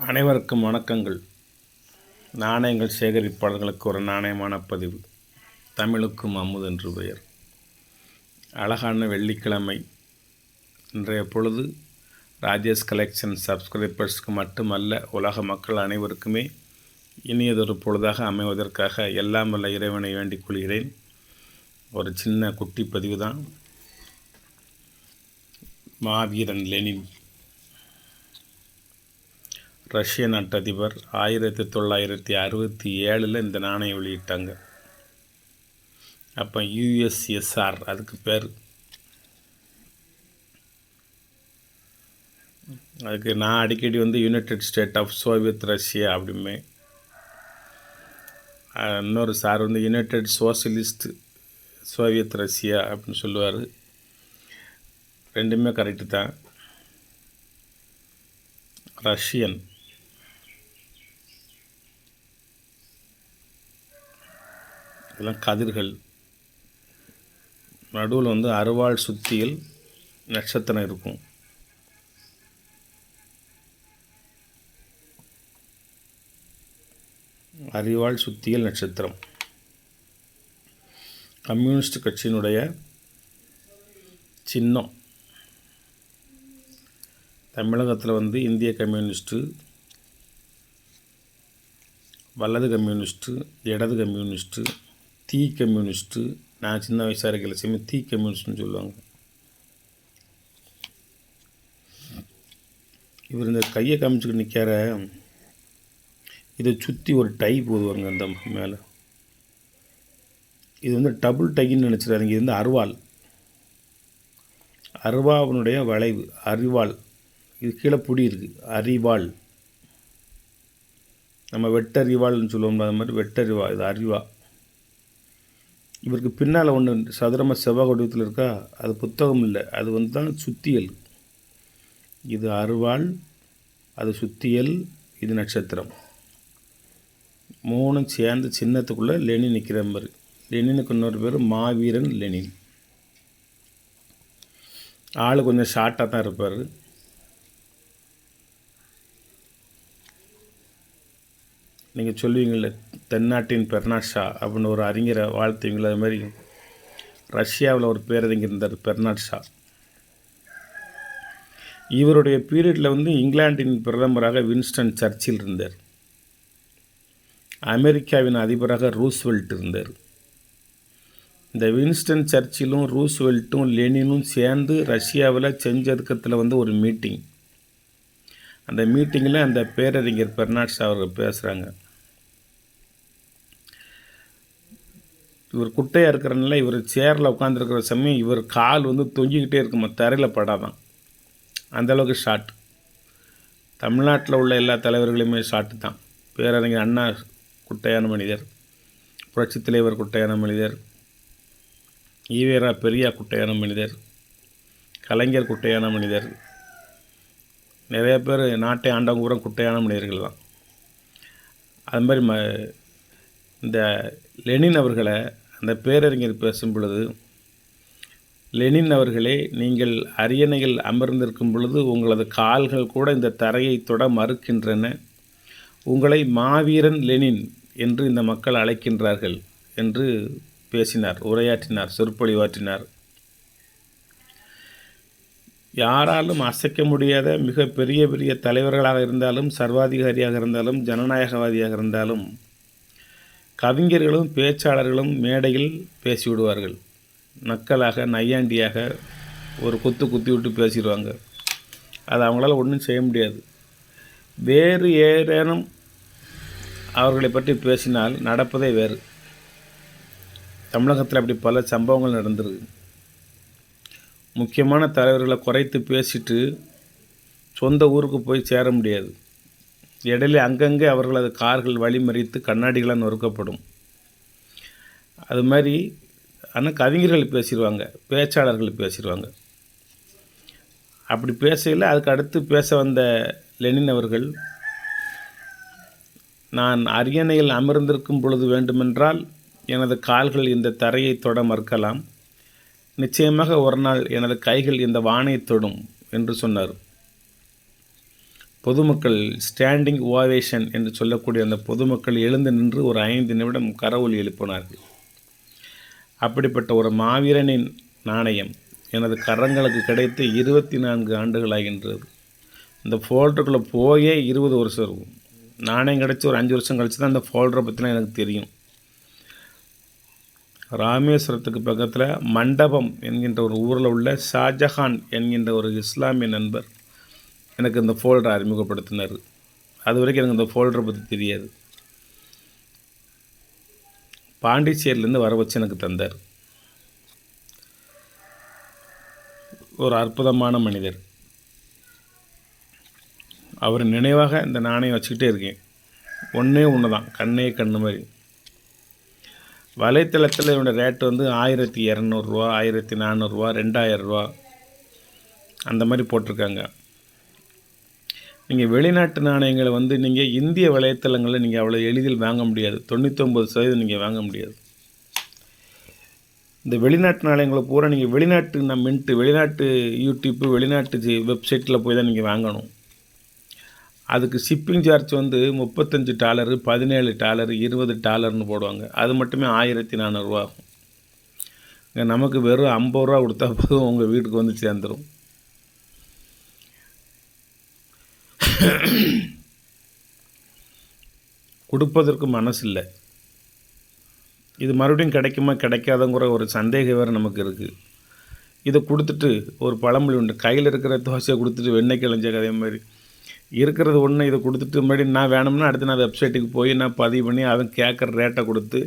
அனைவருக்கும் வணக்கங்கள். நாணயங்கள் சேகரிப்பாளர்களுக்கு ஒரு நாணயமான பதிவு. தமிழுக்கும் அமுது என்று பெயர். அழகான வெள்ளிக்கிழமை. இன்றைய பொழுது ராஜேஷ் கலெக்ஷன் சப்ஸ்கிரைபர்ஸ்க்கு மட்டுமல்ல, உலக மக்கள் அனைவருக்குமே இனியதொரு பொழுதாக அமைவதற்காக எல்லாம் வல்ல இறைவனை வேண்டிக் கொள்கிறேன். ஒரு சின்ன குட்டி பதிவு தான். மாவீரன் லெனின், ரஷ்ய நாட்டு அதிபர் 1967 இந்த நாணயம் வெளியிட்டாங்க. அப்போ யுஎஸ்எஸ்ஆர் அதுக்கு பேர். அதுக்கு நான் அடிக்கடி united state of Soviet Russia அப்படிமே, இன்னொரு sir united socialist Soviet Russia அப்படின்னு சொல்லுவார். ரெண்டுமே கரெக்டு தான். ரஷ்யன் இதெல்லாம் கதிர்கள். நடுவில் அறுவாள் சுத்தியில் நட்சத்திரம் இருக்கும். அரிவாள் சுத்தியல் நட்சத்திரம் கம்யூனிஸ்ட் கட்சியினுடைய சின்னம். தமிழகத்தில் இந்திய கம்யூனிஸ்ட்டு, வலது கம்யூனிஸ்ட்டு, இடது கம்யூனிஸ்ட்டு, தீ கம்யூனிஸ்ட்டு. நான் சின்ன வயசாக இருக்கிற லட்சுமி தீ கம்யூனிஸ்ட்னு சொல்லுவாங்க. இவர் இந்த கையை காமிச்சுக்கிட்டு நிற்கிற, இதை சுற்றி ஒரு டை போடுவாங்க அந்த மேலே. இது டபுள் டைன்னு நினச்சிடாதீங்க. இது அருவாள், அருவாவினுடைய வளைவு, அரிவாள். இது கீழே புடி இருக்குது, அரிவாள். நம்ம வெட்டறிவாள்னு சொல்லுவோம்ல, அது மாதிரி வெட்டறிவா. இது அரிவா. இவருக்கு பின்னால் ஒன்று சதுரமாக செவ்வாய் வடிவத்தில் இருக்கா, அது புத்தகம் இல்லை, அது தான் சுத்தியல். இது அருவாள், அது சுத்தியல், இது நட்சத்திரம். மூணும் சேர்ந்து சின்னத்துக்குள்ளே லெனின் நிற்கிற மாதிரி. லெனினுக்கு இன்னொரு பேர் மாவீரன் லெனின். ஆள் கொஞ்சம் ஷார்ட்டாக தான் இருப்பார். நீங்கள் சொல்லுவீங்கள தென்னாட்டின் பெர்னாட் ஷா அப்படின்னு ஒரு அறிஞரை வாழ்த்துவீங்கள, அது மாதிரி ரஷ்யாவில் ஒரு பேரறிஞர் இருந்தார், பெர்னாட் ஷா. இவருடைய பீரியடில் இங்கிலாந்தின் பிரதமராக வின்ஸ்டன் சர்ச்சில் இருந்தார். அமெரிக்காவின் அதிபராக ரூஸ்வெல்ட் இருந்தார். இந்த வின்ஸ்டன் சர்ச்சிலும் ரூஸ்வெல்ட்டும் லெனினும் சேர்ந்து ரஷ்யாவில் செஞ்சதுக்கத்தில் ஒரு மீட்டிங். அந்த மீட்டிங்கில் அந்த பேரறிஞர் பெர்னாட் ஷா அவர்கள் பேசுகிறாங்க. இவர் குட்டையாக இருக்கிறனால இவர் சேரில் உட்காந்துருக்கிற சமயம் இவர் கால் தொங்கிக்கிட்டே இருக்குமா, தரையில் படாதான். அந்தளவுக்கு ஷார்ட். தமிழ்நாட்டில் உள்ள எல்லா தலைவர்களுமே ஷார்ட்டு தான். பேரறிஞர் அண்ணா குட்டையான மனிதர், புரட்சித் தலைவர் குட்டையான மனிதர், ஈவேரா பெரியா குட்டையான மனிதர், கலைஞர் குட்டையான மனிதர். நிறைய பேர் நாட்டை ஆண்டவங்க பூரா குட்டையான மனிதர்கள் தான். அது மாதிரி இந்த லெனின் அவர்களை அந்த பேரறிஞர் பேசும் பொழுது, லெனின் அவர்களே, நீங்கள் அரியணையில் அமர்ந்திருக்கும் பொழுது உங்களது கால்கள் கூட இந்த தரையை தொட மறுக்கின்றன. உங்களை மாவீரன் லெனின் என்று இந்த மக்கள் அழைக்கின்றார்கள் என்று பேசினார், உரையாற்றினார், சொற்பொழிவாற்றினார். யாராலும் அசைக்க முடியாத மிக பெரிய பெரிய தலைவர்களாக இருந்தாலும், சர்வாதிகாரியாக இருந்தாலும், ஜனநாயகவாதியாக இருந்தாலும், கவிஞர்களும் பேச்சாளர்களும் மேடையில் பேசிவிடுவார்கள். நக்கலாக, நையாண்டியாக ஒரு குத்தி விட்டு பேசிடுவாங்க. அது அவங்களால ஒன்றும் செய்ய முடியாது. வேறு ஏதேனும் அவர்களை பற்றி பேசினால் நடப்பதே வேறு. தமிழகத்தில் அப்படி பல சம்பவங்கள் நடந்திருக்கு. முக்கியமான தலைவர்களை குறைத்து பேசிட்டு சொந்த ஊருக்கு போய் சேர முடியாது. இடையில அங்கங்கே அவர்களது கார்கள் வழிமறித்து கண்ணாடிகளாக நொறுக்கப்படும். அது மாதிரி. ஆனால் கவிஞர்கள் பேசிடுவாங்க, பேச்சாளர்கள் பேசிடுவாங்க. அப்படி பேசையில் அதுக்கு அடுத்து பேச வந்த லெனின் அவர்கள், நான் அரியணையில் அமர்ந்திருக்கும் பொழுது வேண்டுமென்றால் எனது கால்கள் இந்த தரையை தொட மறுக்கலாம். நிச்சயமாக ஒரு நாள் எனது கைகள் இந்த வானை தொடும் என்று சொன்னார். பொதுமக்கள் ஸ்டாண்டிங் ஓவேஷன் என்று சொல்லக்கூடிய அந்த பொதுமக்கள் எழுந்து நின்று ஒரு 5 நிமிடம் கரவொலி எழுப்பினார்கள். அப்படிப்பட்ட ஒரு மாவீரனின் நாணயம் எனது கரங்களுக்கு கிடைத்து 24 ஆண்டுகள் ஆகின்றது. இந்த ஃபோல்டருக்குள்ளே போயே 20 வருஷம் இருக்கும். நாணயம் கிடச்சி ஒரு 5 வருஷம் கழிச்சு தான் அந்த ஃபோல்டரை பற்றிலாம் எனக்கு தெரியும். ராமேஸ்வரத்துக்கு பக்கத்தில் மண்டபம் என்கின்ற ஒரு ஊரில் உள்ள ஷாஜஹான் என்கின்ற ஒரு இஸ்லாமிய நண்பர் எனக்கு இந்த ஃபோல்டரை அறிமுகப்படுத்தினார். அது வரைக்கும் எனக்கு இந்த ஃபோல்டரை பற்றி தெரியாது. பாண்டிச்சேரியிலேருந்து வர வச்சு எனக்கு தந்தார். ஒரு அற்புதமான மனிதர். அவர் நினைவாக இந்த நாணயம் வச்சுக்கிட்டே இருக்கேன். ஒன்று தான், கண்ணே கண்ணு மாதிரி. வலைத்தளத்தில் இவனோட ரேட்டு வந்து 1200 1400 2000 அந்த மாதிரி போட்டிருக்காங்க. நீங்கள் வெளிநாட்டு நாணயங்களை வந்து நீங்கள் இந்திய வலைத்தளங்களில் நீங்கள் அவ்வளோ எளிதில் வாங்க முடியாது. 99% நீங்கள் வாங்க முடியாது. இந்த வெளிநாட்டு நாணயங்களை பூரா நீங்கள் வெளிநாட்டு மின்ட்டு, வெளிநாட்டு யூடியூப்பு, வெளிநாட்டு வெப்சைட்டில் போய் தான் நீங்கள் வாங்கணும். அதுக்கு ஷிப்பிங் சார்ஜ் வந்து $35 $17 $20 போடுவாங்க. அது மட்டுமே 1400 ஆகும். இங்கே நமக்கு வெறும் 50 ரூபா கொடுத்தா போதும் உங்கள் வீட்டுக்கு வந்து சேர்ந்துடும். கொடுப்பதற்கு மனசு இல்லை. இது மறுபடியும் கிடைக்குமா கிடைக்காதங்கிற ஒரு சந்தேகம் வேறு நமக்கு இருக்குது. இதை கொடுத்துட்டு ஒரு பழமொழி உண்டு, கையில் இருக்கிற தோசையை கொடுத்துட்டு வெண்ணெய் கிழஞ்ச கதை மாதிரி இருக்கிறது ஒன்று. இதை கொடுத்துட்டு மறுபடியும் நான் வேணும்னா அடுத்து நான் வெப்சைட்டுக்கு போய் நான் பதிவு பண்ணி அவன் கேட்குற ரேட்டை கொடுத்து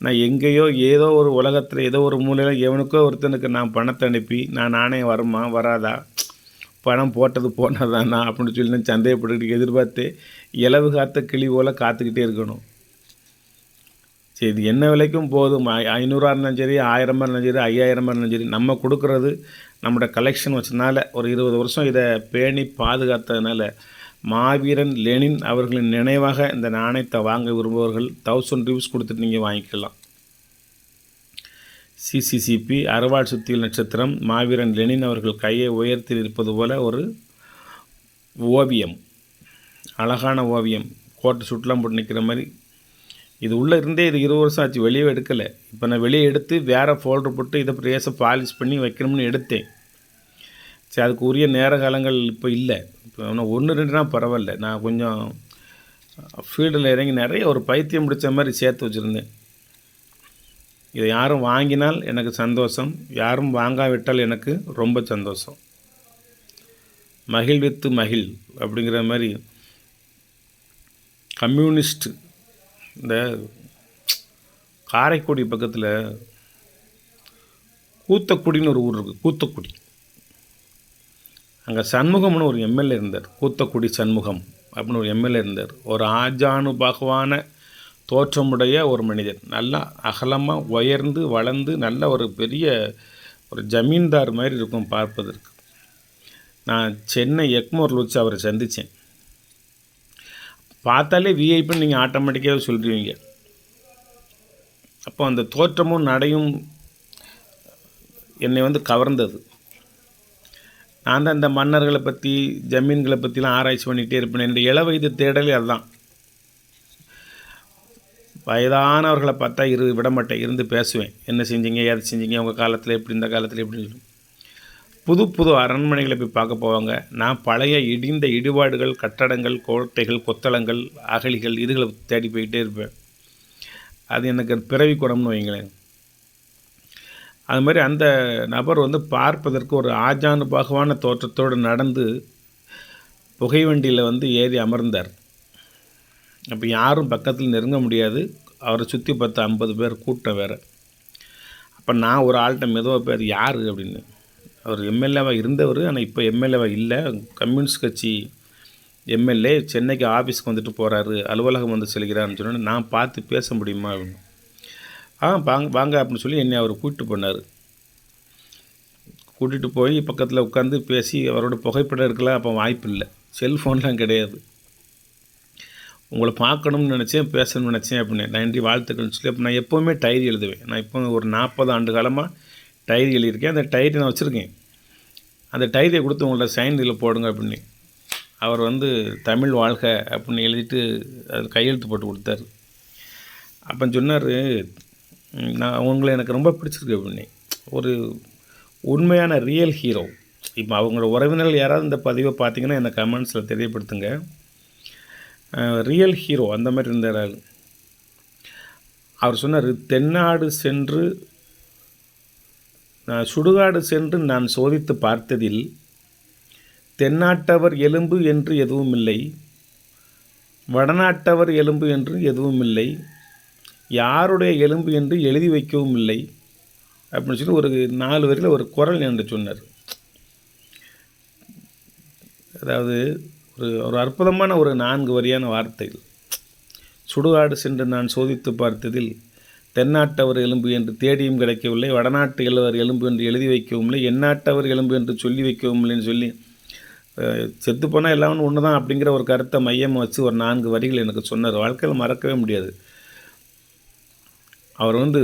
நான் எங்கேயோ ஏதோ ஒரு உலகத்தில் ஏதோ ஒரு மூலையில் எவனுக்கோ ஒருத்தனுக்கு நான் பணத்தை அனுப்பி நான் நாணயம் வருமா வராதா, பணம் போட்டது போனதானா அப்படின்னு சொல்லி நான் சந்தேகப்பட்டுக்கிட்டு எதிர்பார்த்து இலவு காத்த கிளி போல் காத்துக்கிட்டே இருக்கணும். சரி, இது என்ன விலைக்கும் போதும். 500 இருந்தாலும் சரி, 1000 இருந்தாலும் சரி, 5000 இருந்தாலும் சரி, நம்ம கொடுக்குறது நம்மளோட கலெக்ஷன் வச்சதுனால ஒரு 20 வருஷம் இதை பேணி பாதுகாத்ததுனால மாவீரன் லெனின் அவர்களின் நினைவாக இந்த நாணயத்தை வாங்க விரும்புபவர்கள் 1000 ரூபீஸ் கொடுத்துட்டு நீங்கள் வாங்கிக்கலாம். சிசிசிபி அறுவாள் சுத்தியல் நட்சத்திரம் மாவீரன் லெனின் அவர்கள் கையை உயர்த்தி இருப்பது போல் ஒரு ஓவியம், அழகான ஓவியம், கோட்டை சுட்டெலாம் போட்டு நிற்கிற மாதிரி. இது உள்ளே இருந்தே இது 20 வருஷம் ஆச்சு, வெளியே எடுக்கலை. இப்போ நான் வெளியே எடுத்து வேறு ஃபோல்டர் போட்டு இதை ரேஸை பாலிஷ் பண்ணி வைக்கணும்னு எடுத்தேன். சரி, அதுக்கு உரிய நேர காலங்கள் இப்போ இல்லை. இப்போ நான் 1-2 பரவாயில்ல. நான் கொஞ்சம் ஃபீல்டில் இறங்கி நிறைய ஒரு பைத்தியம் பிடிச்ச மாதிரி சேர்த்து வச்சுருந்தேன். இதை யாரும் வாங்கினால் எனக்கு சந்தோஷம், யாரும் வாங்காவிட்டால் எனக்கு ரொம்ப சந்தோஷம். மகிழ்வித்து மகிழ் அப்படிங்கிற மாதிரி கம்யூனிஸ்ட் இந்த காரைக்குடி பக்கத்தில் கூத்தக்குடின்னு ஒரு ஊர் இருக்குது. கூத்தக்குடி, அங்கே சண்முகம்னு ஒரு எம்எல்ஏ இருந்தார். கூத்தக்குடி சண்முகம் அப்படின்னு ஒரு எம்எல்ஏ இருந்தார். ஒரு ஆஜானுபாகவான தோற்றமுடைய ஒரு மனிதர், நல்லா அகலமாக உயர்ந்து வளர்ந்து நல்ல ஒரு பெரிய ஒரு ஜமீன்தார் மாதிரி இருக்கும் பார்ப்பதற்கு. நான் சென்னை எக்மோரில் வச்சு அவரை சந்தித்தேன். பார்த்தாலே விஐபின்னு நீங்கள் ஆட்டோமேட்டிக்காக சொல்லுவீங்க. அப்போ அந்த தோற்றமும் நடையும் என்னை வந்து கவர்ந்தது. நான் தான் இந்த மன்னர்களை பற்றி ஜமீன்களை பற்றிலாம் ஆராய்ச்சி பண்ணிகிட்டே இருப்பேன். என்னுடைய இளவயது தேடலே அதுதான். வயதானவர்களை பார்த்தா விட மாட்டேன், இருந்து பேசுவேன். என்ன செஞ்சீங்க, ஏது செஞ்சீங்க, உங்கள் காலத்தில் எப்படி, இந்த காலத்தில் எப்படின்னு சொல்லி. புது புது அரண்மனைகளை போய் பார்க்க போவாங்க. நான் பழைய இடிந்த இடிபாடுகள், கட்டடங்கள், கோட்டைகள், கொத்தளங்கள், அகழிகள் இதுகளை தேடி போயிட்டே இருப்பேன். அது எனக்கு பிறவி குணம்னு வைங்களேன். அது மாதிரி அந்த நபர் வந்து பார்ப்பதற்கு ஒரு ஆஜானுபாகவான தோற்றத்தோடு நடந்து புகை வண்டியில் வந்து ஏறி அமர்ந்தார். அப்போ யாரும் பக்கத்தில் நெருங்க முடியாது. அவரை சுற்றி 10-50 பேர் கூட்டம் வேறு. அப்போ நான் ஒரு ஆள்கிட்ட மெதுவாக பேர் யார் அப்படின்னு. அவர் எம்எல்ஏவாக இருந்தவர், ஆனால் இப்போ எம்எல்ஏவாக இல்லை. கம்யூனிஸ்ட் கட்சி எம்எல்ஏ சென்னைக்கு ஆஃபீஸ்க்கு வந்துட்டு போகிறாரு, அலுவலகம் வந்து செல்கிறாருன்னு சொன்னோன்னே நான் பார்த்து பேச முடியுமா அப்படின்னு. வாங்க அப்படின்னு சொல்லி என்னை அவர் கூப்பிட்டு போனார். கூட்டிகிட்டு போய் பக்கத்தில் உட்காந்து பேசி அவரோட புகைப்படம் எடுக்கலாம். அப்போ வாய்ப்பு இல்லை, செல்ஃபோன்லாம் கிடையாது. உங்களை பார்க்கணும்னு நினச்சேன், பேசணும்னு நினச்சேன் அப்படின்னு. நன்றி, வாழ்த்துக்கள்னு சொல்லி. அப்போ நான் எப்போவுமே டைரி எழுதுவேன். நான் இப்போ ஒரு 40 ஆண்டு காலமாக டைரி எழுதியிருக்கேன். அந்த டைரி நான் வச்சுருக்கேன். அந்த டைரியை கொடுத்து உங்களோட சைன் இதில் போடுங்க அப்படின்னு. அவர் வந்து தமிழ் வாழ்க அப்படின்னு எழுதிட்டு அது கையெழுத்து போட்டு கொடுத்தாரு. அப்போ சொன்னார், நான் உங்களை எனக்கு ரொம்ப பிடிச்சிருக்கு அப்படின்னு. ஒரு உண்மையான ரியல் ஹீரோ. இப்போ அவங்களோட உறவினர்கள் யாராவது இந்த பதிவை பார்த்தீங்கன்னா என்னை கமெண்ட்ஸில் தெரியப்படுத்துங்க. ரியல் ஹீரோ அந்த மாதிரி இருந்தார். அவர் சொன்னார், தென்னாடு சென்று சுடுகாடு சென்று நான் சோதித்து பார்த்ததில் தென்னாட்டவர் எலும்பு என்று எதுவும் இல்லை, வடநாட்டவர் எலும்பு என்று எதுவும் இல்லை, யாருடைய எலும்பு என்று எழுதி வைக்கவும் இல்லை அப்படின்னு சொல்லி ஒரு 4 வரியில் ஒரு குறள் என்று சொன்னார். அதாவது ஒரு அற்புதமான ஒரு 4 வரியான வார்த்தைகள். சுடுகாடு சென்று நான் சோதித்து பார்த்ததில் தென்னாட்டவர் எலும்பு என்று தேடியும் கிடைக்கவில்லை, வடநாட்டு எலும்பு என்று எழுதி வைக்கவும் இல்லை, எந்நாட்டவர் எலும்பு என்று சொல்லி வைக்கவும் இல்லைன்னு சொல்லி செத்துப்போனால் எல்லாம் ஒன்று தான் அப்படிங்கிற ஒரு கருத்தை மையமாக வச்சு ஒரு 4 வரிகள் எனக்கு சொன்னார். வாழ்க்கையில் மறக்கவே முடியாது. அவர் வந்து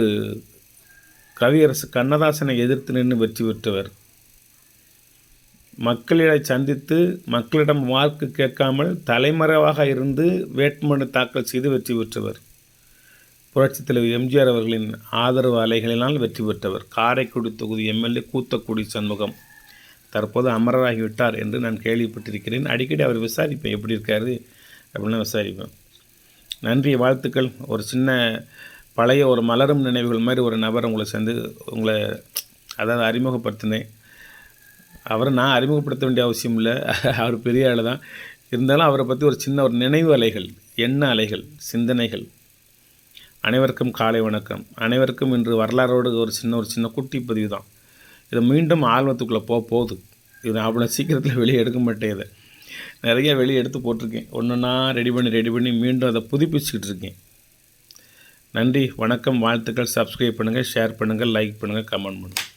கவியரசு கண்ணதாசனை எதிர்த்து நின்று வெற்றி பெற்றவர். மக்களை சந்தித்து மக்களிடம் வாக்கு கேட்காமல் தலைமறைவாக இருந்து வேட்புமனு தாக்கல் செய்து வெற்றி பெற்றவர். புரட்சித் தலைவர் எம்ஜிஆர் அவர்களின் ஆதரவு அலைகளினால் வெற்றி பெற்றவர். காரைக்குடி தொகுதி எம்எல்ஏ கூத்தக்குடி சண்முகம் தற்போது அமரராகிவிட்டார் என்று நான் கேள்விப்பட்டிருக்கிறேன். அடிக்கடி அவர் விசாரிப்பேன், எப்படி இருக்காரு அப்படின்னு விசாரிப்பேன். நன்றி, வாழ்த்துக்கள். ஒரு சின்ன பழைய ஒரு மலரும் நினைவுகள் மாதிரி ஒரு நபர் உங்களை அதாவது அறிமுகப்படுத்தினேன். அவரை நான் அறிமுகப்படுத்த வேண்டிய அவசியம் இல்லை, அவர் பெரிய ஆள் தான். இருந்தாலும் அவரை பற்றி ஒரு சின்ன ஒரு நினைவு அலைகள், எண்ண அலைகள், சிந்தனைகள். அனைவருக்கும் காலை வணக்கம். அனைவருக்கும் இன்று வரலாறோடு ஒரு சின்ன குட்டி பதிவு தான். இதை மீண்டும் ஆல்பத்துக்குள்ளே போகுது. இது நான் அவ்வளோ சீக்கிரத்தில் வெளியே எடுக்க மாட்டேன். இதை நிறைய வெளியே எடுத்து போட்டிருக்கேன். ஒன்றுன்னா ரெடி பண்ணி மீண்டும் அதை புதுப்பிச்சுக்கிட்டு இருக்கேன். நன்றி, வணக்கம், வாழ்த்துக்கள். சப்ஸ்கிரைப் பண்ணுங்கள், ஷேர் பண்ணுங்கள், லைக் பண்ணுங்கள், கமெண்ட் பண்ணுங்கள்.